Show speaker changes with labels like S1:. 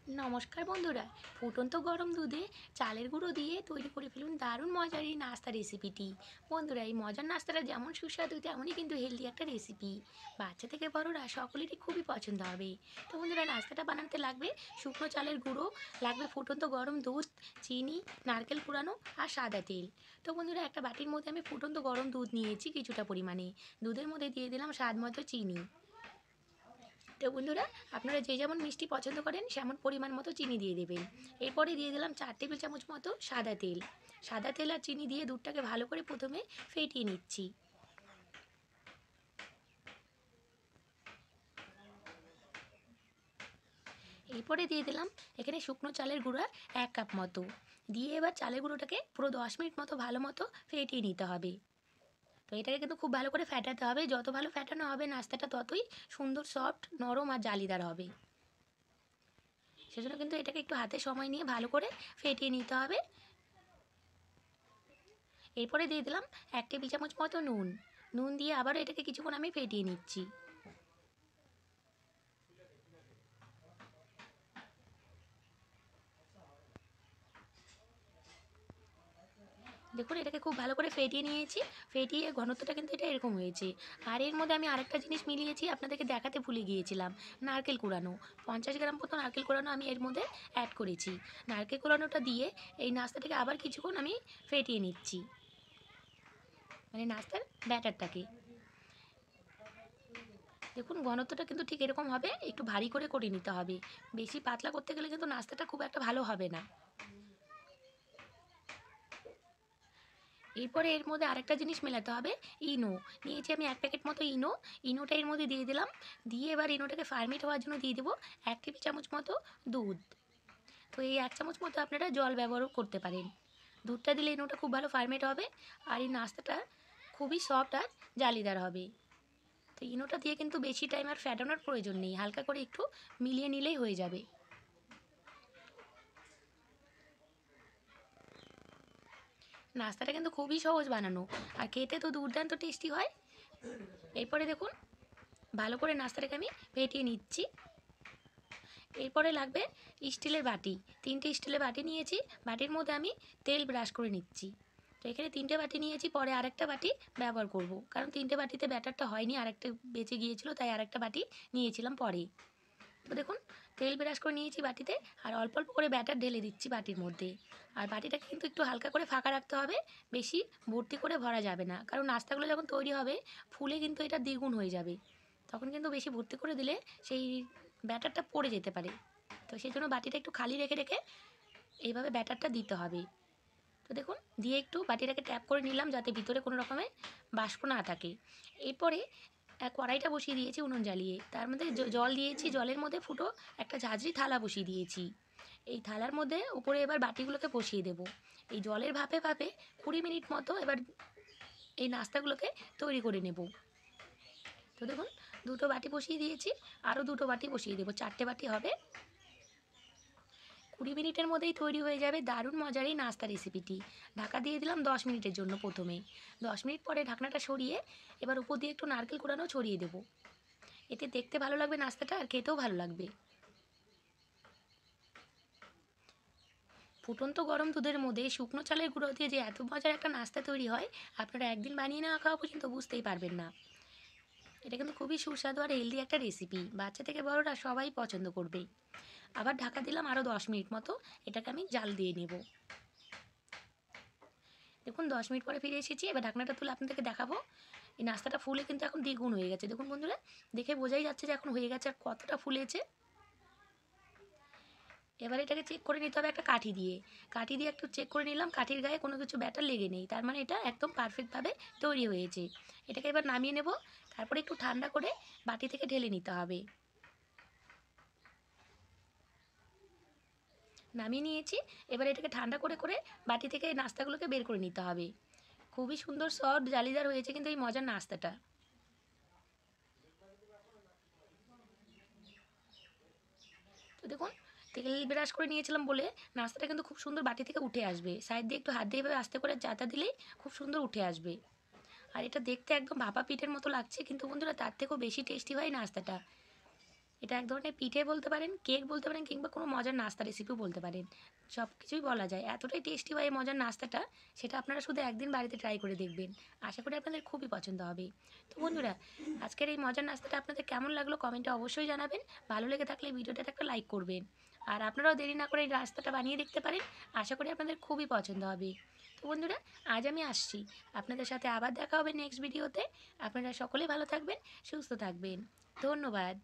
S1: নমস্কার বন্ধুরা। ফুটন্ত গরম দুধে চালের গুঁড়ো দিয়ে তৈরি করে ফেলুন দারুণ মজার এই নাস্তা রেসিপিটি। বন্ধুরা, এই মজার নাস্তাটা যেমন সুস্বাদু তেমনই কিন্তু হেলদি একটা রেসিপি। বাচ্চা থেকে বড়রা সকলেরই খুবই পছন্দ হবে। তো বন্ধুরা, নাস্তাটা বানাতে লাগবে শুকনো চালের গুঁড়ো, লাগবে ফুটন্ত গরম দুধ, চিনি, নারকেল কুড়ানো আর সাদা তেল। তো বন্ধুরা, একটা বাটির মধ্যে আমি ফুটন্ত গরম দুধ নিয়েছি কিছুটা পরিমাণে। দুধের মধ্যে দিয়ে দিলাম স্বাদ মতো চিনি। তো বন্ধুরা, আপনারা যে যেমন মিষ্টি পছন্দ করেন সেমন পরিমাণ মতো চিনি দিয়ে দেবেন। এরপরে দিয়ে দিলাম 4 টেবিল চামচ মতো সাদা তেল। সাদা তেল আর চিনি দিয়ে দুধটাকে ভালো করে প্রথমে ফেটিয়ে নিচ্ছি। এরপরে দিয়ে দিলাম এখানে শুকনো চালের গুঁড়া 1 কাপ মতো। দিয়ে এবার চালের গুঁড়োটাকে পুরো 10 মিনিট মতো ভালো মতো ফেটিয়ে নিতে হবে। তো এটাকে কিন্তু খুব ভালো করে ফেটাতে হবে, যত ভালো ফেটানো হবে নাস্তাটা ততই সুন্দর, সফট, নরম আর জালিদার হবে। সেজন্য কিন্তু এটাকে একটু হাতে সময় নিয়ে ভালো করে ফেটিয়ে নিতে হবে। এরপরে দিয়ে দিলাম 1 টেবিল চামচ মতো নুন। নুন দিয়ে আবারও এটাকে কিছুক্ষণ আমি ফেটিয়ে নিচ্ছি। দেখুন, এটাকে খুব ভালো করে ফেটিয়ে নিয়েছি। ফেটিয়ে ঘনত্বটা কিন্তু এটা এরকম হয়েছে। আর এর মধ্যে আমি আরেকটা জিনিস মিলিয়েছি, আপনাদেরকে দেখাতে ভুলে গিয়েছিলাম। নারকেল কুড়ানো 50 গ্রাম মতো নারকেল কুড়ানো আমি এর মধ্যে অ্যাড করেছি। নারকেল কুড়ানোটা দিয়ে এই নাস্তাটাকে আবার কিছুক্ষণ আমি ফেটিয়ে নিচ্ছি, মানে নাস্তার ব্যাটারটাকে। দেখুন, ঘনত্বটা কিন্তু ঠিক এরকম হবে, একটু ভারী করে করে নিতে হবে। বেশি পাতলা করতে গেলে কিন্তু নাস্তাটা খুব একটা ভালো হবে না। এরপরে এর মধ্যে আরেকটা জিনিস মেলাতে হবে, ইনো। নিয়েছি আমি 1 প্যাকেট মতো ইনো। ইনোটা এর মধ্যে দিয়ে দিলাম। দিয়ে এবার ইনোটাকে ফার্মেন্ট হওয়ার জন্য দিয়ে দেবো 1 টেবিল চামচ মতো দুধ। তো এই 1 চামচ মতো আপনারা জল ব্যবহারও করতে পারেন। দুধটা দিলে ইনোটা খুব ভালো ফার্মেন্ট হবে আর এই নাস্তাটা খুবই সফট আর জালিদার হবে। তো ইনোটা দিয়ে কিন্তু বেশি টাইম আর ফ্যাটানোর প্রয়োজন নেই, হালকা করে একটু মিলিয়ে নিলেই হয়ে যাবে। নাস্তাটা কিন্তু খুবই সহজ বানানো আর খেতে তো দুর্দান্ত টেস্টি হয়। এরপরে দেখুন, ভালো করে নাস্তাটাকে আমি ফেটিয়ে নিচ্ছি। এরপরে লাগবে স্টিলের বাটি। 3টে স্টিলের বাটি নিয়েছি। বাটির মধ্যে আমি তেল ব্রাশ করে নিচ্ছি। তো এখানে 3টে বাটি নিয়েছি, পরে আরেকটা বাটি ব্যবহার করব, কারণ 3টে বাটিতে ব্যাটারটা হয়নি, আরেকটা বেঁচে গিয়েছিল, তাই আরেকটা বাটি নিয়েছিলাম পরে। তো দেখুন, তেল ব্রাশ করে নিয়েছি বাটিতে আর অল্প অল্প করে ব্যাটার ঢেলে দিচ্ছি বাটির মধ্যে। আর বাটিটাকে কিন্তু একটু হালকা করে ফাঁকা রাখতে হবে, বেশি ভর্তি করে ভরা যাবে না, কারণ নাস্তাগুলো যখন তৈরি হবে ফুলে কিন্তু এটা দ্বিগুণ হয়ে যাবে। তখন কিন্তু বেশি ভর্তি করে দিলে সেই ব্যাটারটা পড়ে যেতে পারে। তো সেই জন্য বাটিটা একটু খালি রেখে রেখে এইভাবে ব্যাটারটা দিতে হবে। তো দেখুন, দিয়ে একটু বাটিটাকে ট্যাপ করে নিলাম যাতে ভিতরে কোনো রকমের বাষ্প না থাকে। এরপরে কড়াইটা বসিয়ে দিয়েছি উনুন জ্বালিয়ে, তার মধ্যে জল দিয়েছি, জলের মধ্যে ফুটো একটা ঝাঁঝরি থালা বসিয়ে দিয়েছি। এই থালার মধ্যে উপরে এবার বাটিগুলোকে বসিয়ে দেব। এই জলের ভাপে ভাপে 20 মিনিট মতো এবার এই নাস্তাগুলোকে তৈরি করে নেব। তো দেখুন, দুটো বাটি বসিয়ে দিয়েছি, আরও দুটো বাটি বসিয়ে দেবো, 4টে বাটি হবে। 20 মিনিটের মধ্যেই তৈরি হয়ে যাবে দারুণ মজার এই নাস্তা রেসিপিটি। ঢাকা দিয়ে দিলাম 10 মিনিটের জন্য প্রথমে। 10 মিনিট পরে ঢাকনাটা সরিয়ে এবার উপর দিয়ে একটু নারকেল কুড়ানো ছড়িয়ে দেবো। এতে দেখতে ভালো লাগবে নাস্তাটা আর খেতেও ভালো লাগবে। ফুটন্ত গরম দুধের মধ্যে শুকনো চালের গুঁড়ো দিয়ে যে এত মজার একটা নাস্তা তৈরি হয়, আপনারা একদিন বানিয়ে না খাওয়া পর্যন্ত বুঝতেই পারবেন না। এটা কিন্তু খুবই সুস্বাদু আর হেলদি একটা রেসিপি, বাচ্চা থেকে বড়রা সবাই পছন্দ করবে। আবার ঢাকা দিলাম আরও 10 মিনিট মতো, এটাকে আমি জাল দিয়ে নেব। দেখুন, 10 মিনিট পরে ফিরে এসেছি। এবার ঢাকনাটা তুলে আপনাদেরকে দেখাবো। এই নাস্তাটা ফুলে কিন্তু এখন দ্বিগুণ হয়ে গেছে। দেখুন বন্ধুরা, দেখে বোঝাই যাচ্ছে যে এখন হয়ে গেছে আর কতটা ফুলেছে। এবার এটাকে চেক করে নিতে হবে একটা কাঠি দিয়ে। কাঠি দিয়ে একটু চেক করে নিলাম, কাঠির গায়ে কোনো কিছু ব্যাটার লেগে নেই, তার মানে এটা একদম পারফেক্টভাবে তৈরি হয়েছে। এটাকে এবার নামিয়ে নেব, তারপরে একটু ঠান্ডা করে বাটি থেকে ঢেলে নিতে হবে। নামিয়ে নিয়েছি। এবার এটাকে ঠান্ডা করে করে বাটি থেকে এই নাস্তাগুলোকে বের করে নিতে হবে। খুবই সুন্দর সফট জালিদার হয়েছে কিন্তু এই মজার নাস্তাটা। তো দেখুন, তেল ব্রাশ করে নিয়েছিলাম বলে নাস্তাটা কিন্তু খুব সুন্দর বাটি থেকে উঠে আসবে। সাইড দিয়ে একটু হাত দিয়ে এভাবে আস্তে করে চাটা দিলেই খুব সুন্দর উঠে আসবে। আর এটা দেখতে একদম ভাপা পিঠের মতো লাগছে, কিন্তু বন্ধুরা তার থেকেও বেশি টেস্টি হয় নাস্তাটা। এটা এক ধরনের পিঠে বলতে পারেন, কেক বলতে পারেন, কিংবা কোনো মজার নাস্তা রেসিপিও বলতে পারেন। সব কিছুই বলা যায়, এতটাই টেস্টি হয় এই মজার নাস্তাটা। সেটা আপনারা শুধু একদিন বাড়িতে ট্রাই করে দেখবেন, আশা করি আপনাদের খুবই পছন্দ হবে। তো বন্ধুরা, আজকের এই মজার নাস্তাটা আপনাদের কেমন লাগলো কমেন্টে অবশ্যই জানাবেন। ভালো লেগে থাকলে ভিডিওটাতে একটা লাইক করবেন। আর আপনারাও দেরি না করে এই নাস্তাটা বানিয়ে দেখতে পারেন, আশা করি আপনাদের খুবই পছন্দ হবে। তো বন্ধুরা, আজ আমি আসছি, আপনাদের সাথে আবার দেখা হবে নেক্সট ভিডিওতে। আপনারা সকলে ভালো থাকবেন, সুস্থ থাকবেন। ধন্যবাদ।